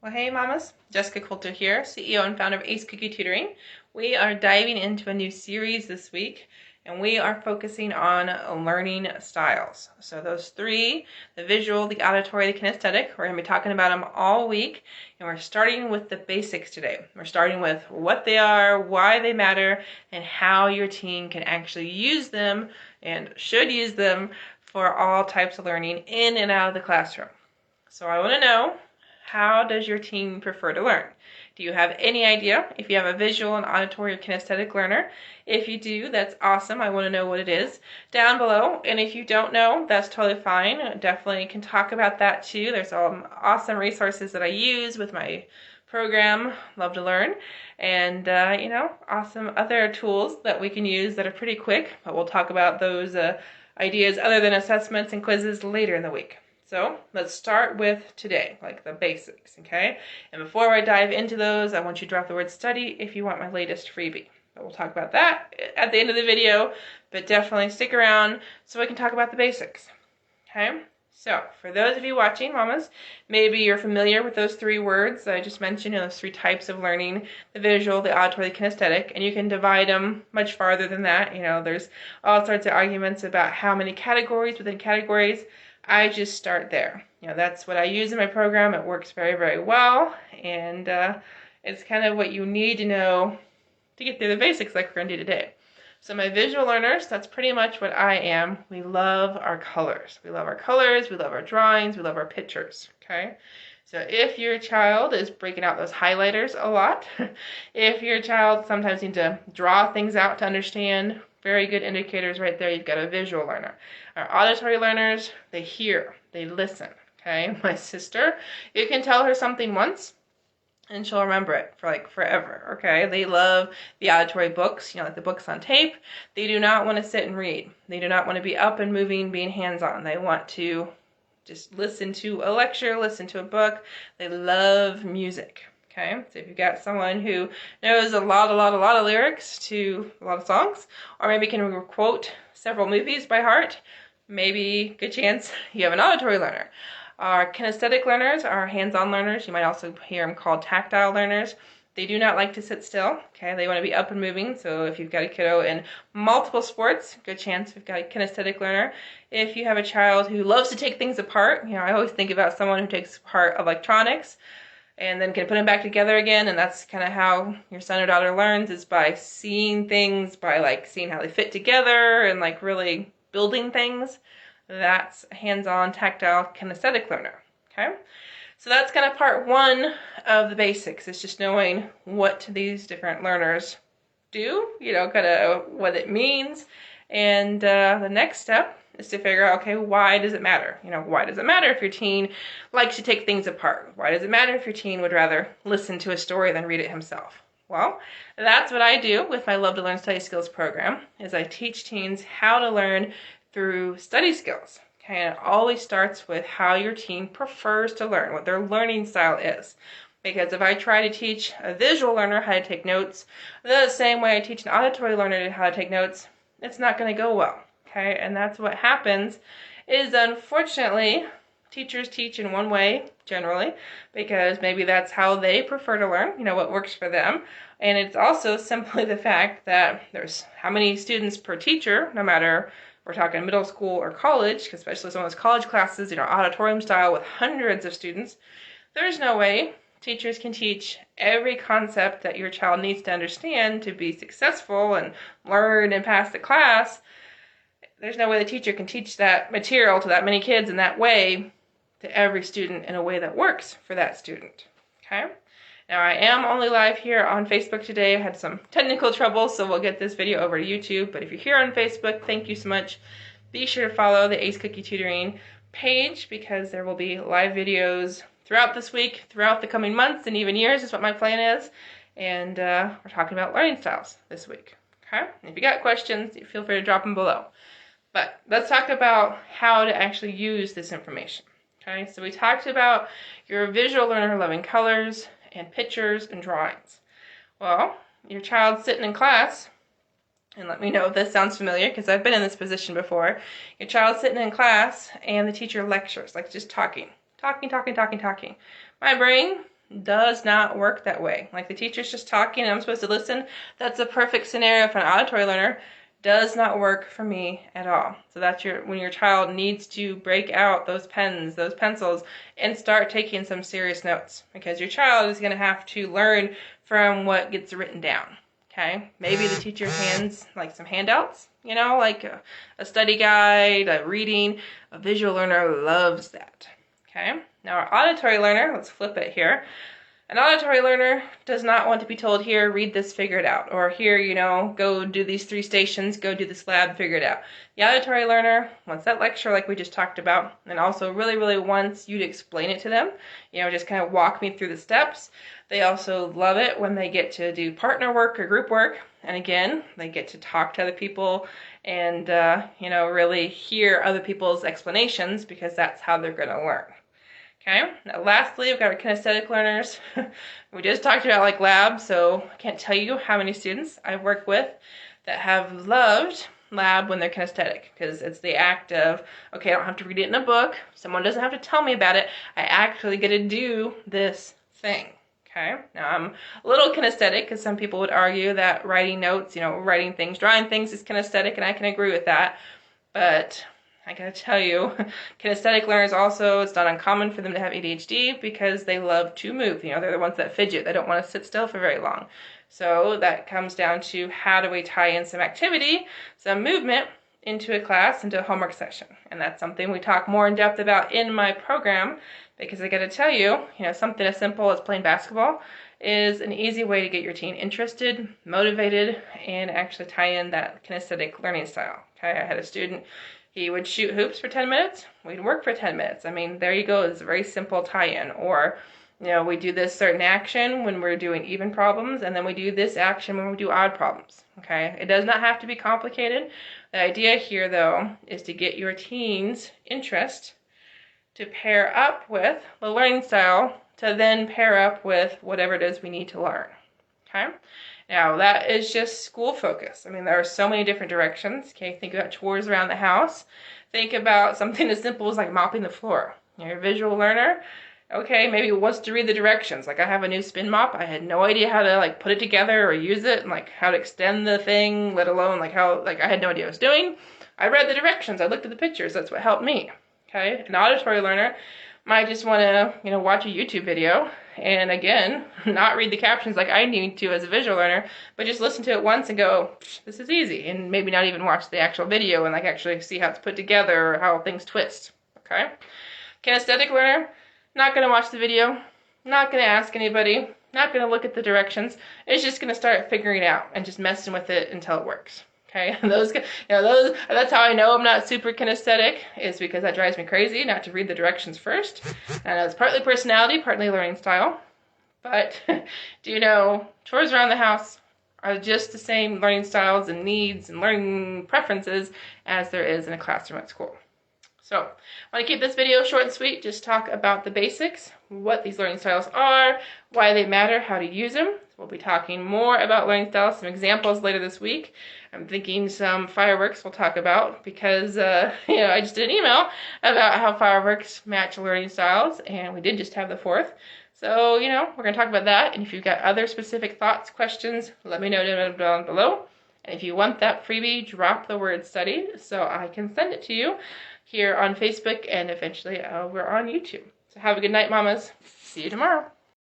Well, hey mamas, Jessica Coulter here, CEO and founder of Ace Cookie Tutoring. We are diving into a new series this week, and we are focusing on learning styles. So those three, the visual, the auditory, the kinesthetic, we're going to be talking about them all week, and we're starting with the basics today. We're starting with what they are, why they matter, and how your teen can actually use them and should use them for all types of learning in and out of the classroom. So I want to know, how does your teen prefer to learn? Do you have any idea if you have a visual, and auditory, or kinesthetic learner? If you do, that's awesome. I want to know what it is down below. And if you don't know, that's totally fine. I definitely can talk about that too. There's some awesome resources that I use with my program, Love to Learn, and awesome other tools that we can use that are pretty quick. But we'll talk about those ideas other than assessments and quizzes later in the week. So let's start with today, like the basics, okay? And before I dive into those, I want you to drop the word study if you want my latest freebie. But we'll talk about that at the end of the video, but definitely stick around so we can talk about the basics, okay? So for those of you watching, mamas, maybe you're familiar with those three words that I just mentioned, those three types of learning, the visual, the auditory, the kinesthetic, and you can divide them much farther than that. There's all sorts of arguments about how many categories within categories. I just start there. That's what I use in my program. It works very, very well, and it's kind of what you need to know to get through the basics like we're going to do today. So my visual learners, that's pretty much what I am. We love our colors. We love our colors, we love our drawings, we love our pictures, okay? So if your child is breaking out those highlighters a lot, if your child sometimes needs to draw things out to understand, very good indicators right there. You've got a visual learner. Our auditory learners, they hear, they listen, okay? My sister, you can tell her something once and she'll remember it for like forever, okay? They love the auditory books, like the books on tape. They do not want to sit and read. They do not want to be up and moving, being hands-on. They want to just listen to a lecture, listen to a book. They love music. Okay, so if you've got someone who knows a lot of lyrics to a lot of songs, or maybe can quote several movies by heart, maybe good chance you have an auditory learner. Our kinesthetic learners are hands-on learners. You might also hear them called tactile learners. They do not like to sit still, okay? They want to be up and moving, so if you've got a kiddo in multiple sports, good chance you've got a kinesthetic learner. If you have a child who loves to take things apart, I always think about someone who takes apart electronics, and then can put them back together again, and that's kind of how your son or daughter learns, is by seeing things, by seeing how they fit together and really building things. That's a hands-on, tactile, kinesthetic learner, okay? So that's kind of part one of the basics. It's just knowing what these different learners do, kind of what it means. And the next step is to figure out, okay, why does it matter? Why does it matter if your teen likes to take things apart? Why does it matter if your teen would rather listen to a story than read it himself? Well, that's what I do with my Love to Learn Study Skills program, is I teach teens how to learn through study skills. Okay, and it always starts with how your teen prefers to learn, what their learning style is. Because if I try to teach a visual learner how to take notes the same way I teach an auditory learner how to take notes, it's not going to go well. Okay, and that's what happens is, unfortunately, teachers teach in one way generally because maybe that's how they prefer to learn, what works for them. And it's also simply the fact that there's how many students per teacher, no matter we're talking middle school or college, especially some of those college classes, auditorium style with hundreds of students. There's no way teachers can teach every concept that your child needs to understand to be successful and learn and pass the class. There's no way the teacher can teach that material to that many kids in that way to every student in a way that works for that student, okay? Now, I am only live here on Facebook today. I had some technical trouble, so we'll get this video over to YouTube. But if you're here on Facebook, thank you so much. Be sure to follow the Ace Cookie Tutoring page, because there will be live videos throughout this week, throughout the coming months, and even years is what my plan is. And we're talking about learning styles this week, okay? And if you got questions, feel free to drop them below. But let's talk about how to actually use this information, okay? So we talked about your visual learner loving colors and pictures and drawings. Well, your child's sitting in class, and let me know if this sounds familiar, because I've been in this position before. Your child's sitting in class and the teacher lectures, just talking. My brain does not work that way. Like the teacher's just talking and I'm supposed to listen. That's a perfect scenario for an auditory learner. Does not work for me at all. So that's when your child needs to break out those pens, those pencils, and start taking some serious notes, because your child is going to have to learn from what gets written down. Okay, maybe the teacher hands like some handouts, you know, like a study guide, a reading. A visual learner loves that. Okay, now our auditory learner, let's flip it here. An auditory learner does not want to be told, here, read this, figure it out. Or here, you know, go do these 3 stations, go do this lab, figure it out. The auditory learner wants that lecture like we just talked about, and also really, really wants you to explain it to them. You know, just kind of walk me through the steps. They also love it when they get to do partner work or group work. And again, they get to talk to other people and, you know, really hear other people's explanations, because that's how they're going to learn. Okay, now lastly, we've got our kinesthetic learners. We just talked about like lab, so I can't tell you how many students I've worked with that have loved lab when they're kinesthetic, because it's the act of, okay, I don't have to read it in a book, someone doesn't have to tell me about it, I actually get to do this thing. Okay, now I'm a little kinesthetic, because some people would argue that writing notes, you know, writing things, drawing things is kinesthetic, and I can agree with that, but I gotta tell you, kinesthetic learners also, it's not uncommon for them to have ADHD because they love to move. You know, they're the ones that fidget. They don't want to sit still for very long. So that comes down to, how do we tie in some activity, some movement into a class, into a homework session? And that's something we talk more in depth about in my program, because I gotta tell you, you know, something as simple as playing basketball is an easy way to get your teen interested, motivated, and actually tie in that kinesthetic learning style. Okay, I had a student, he would shoot hoops for 10 minutes. We'd work for 10 minutes. I mean, there you go. It's a very simple tie-in. Or, you know, we do this certain action when we're doing even problems, and then we do this action when we do odd problems. Okay? It does not have to be complicated. The idea here, though, is to get your teen's interest to pair up with the learning style, to then pair up with whatever it is we need to learn. Okay? Now, that is just school focus. I mean, there are so many different directions. Okay, think about chores around the house. Think about something as simple as like mopping the floor. You're a visual learner. Okay, maybe wants to read the directions. Like, I have a new spin mop. I had no idea how to like put it together or use it, and like how to extend the thing, let alone like how, like I had no idea what I was doing. I read the directions. I looked at the pictures. That's what helped me. Okay, an auditory learner might just want to, you know, watch a YouTube video and again, not read the captions like I need to as a visual learner, but just listen to it once and go, this is easy, and maybe not even watch the actual video and like actually see how it's put together or how things twist. Okay? Kinesthetic learner, not going to watch the video, not going to ask anybody, not going to look at the directions. It's just going to start figuring it out and just messing with it until it works. Okay, that's how I know I'm not super kinesthetic, is because that drives me crazy not to read the directions first. And it's partly personality, partly learning style. But do you know, chores around the house are just the same learning styles and needs and learning preferences as there is in a classroom at school. So I want to keep this video short and sweet, just talk about the basics, what these learning styles are, why they matter, how to use them. We'll be talking more about learning styles, some examples later this week. I'm thinking some fireworks we'll talk about, because you know, I just did an email about how fireworks match learning styles, and we did just have the 4th. So, you know, we're going to talk about that, and if you've got other specific thoughts, questions, let me know down below. And if you want that freebie, drop the word study so I can send it to you here on Facebook and eventually over on YouTube. So have a good night, mamas. See you tomorrow.